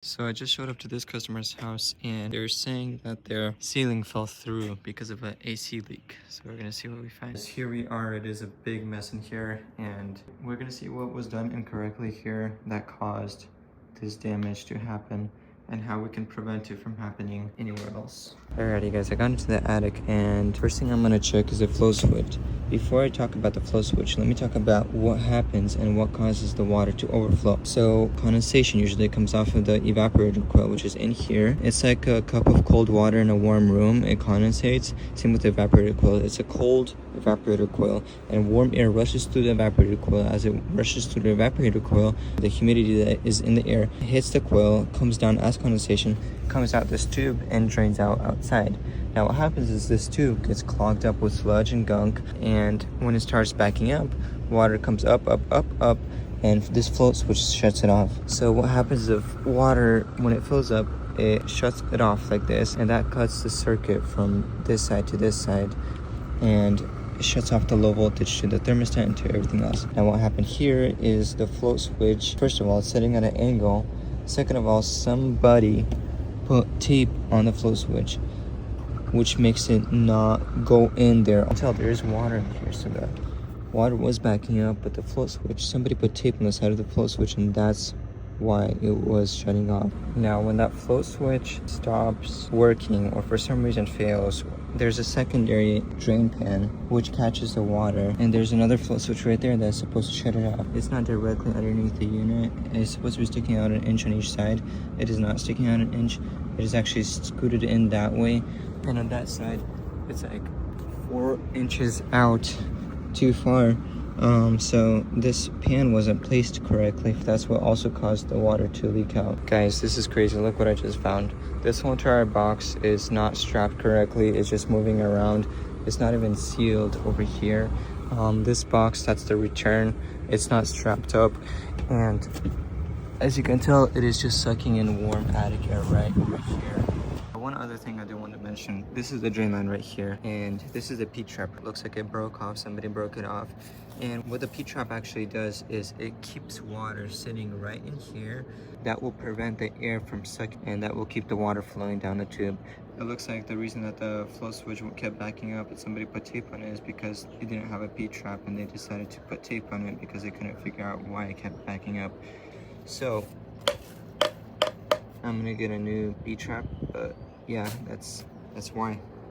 So I just showed up to this customer's house and they're saying that their ceiling fell through because of an AC leak. So we're gonna see what we find. Here we are, it is a big mess in here and we're gonna see what was done incorrectly here that caused this damage to happen and how we can prevent it from happening anywhere else. Alrighty guys, I got into the attic and first thing I'm gonna check is the flow switch. Before I talk about the flow switch, let me talk about what happens and what causes the water to overflow. So condensation usually comes off of the evaporator coil, which is in here. It's like a cup of cold water in a warm room. It condensates. Same with the evaporator coil. It's a cold evaporator coil and warm air rushes through the evaporator coil. As it rushes through the evaporator coil, the humidity that is in the air hits the coil, comes down as condensation, comes out this tube and drains out outside. Now what happens is this tube gets clogged up with sludge and gunk, and when it starts backing up, water comes up, and this float switch shuts it off. So what happens if water, when it fills up, it shuts it off like this, and that cuts the circuit from this side to this side, and it shuts off the low voltage to the thermostat and to everything else. Now what happened here is the float switch, first of all, it's sitting at an angle. Second of all, somebody put tape on the float switch, which makes it not go in there. Until there is water in here, so the water was backing up, but the float switch, somebody put tape on the side of the float switch, and that's why it was shutting off. Now when that float switch stops working or for some reason fails, there's a secondary drain pan which catches the water, and there's another float switch right there that's supposed to shut it off. It's not directly underneath the unit. It's supposed to be sticking out an inch on each side. It is not sticking out an inch. It is actually scooted in that way, and on that side it's like 4 inches out too far. So this pan wasn't placed correctly. That's what also caused the water to leak out. Guys, this is crazy. Look what I just found. This whole entire box is not strapped correctly. It's just moving around. It's not even sealed over here. This box, that's the return. It's not strapped up, and as you can tell, it is just sucking in warm attic air right over here. One other thing I do want to mention, this is the drain line right here, and this is the P-trap. It looks like it broke off, somebody broke it off. And what the P-trap actually does is it keeps water sitting right in here. That will prevent the air from sucking, and that will keep the water flowing down the tube. It looks like the reason that the flow switch kept backing up and somebody put tape on it is because it didn't have a P-trap, and they decided to put tape on it because they couldn't figure out why it kept backing up. So I'm gonna get a new P-trap, but yeah, that's why.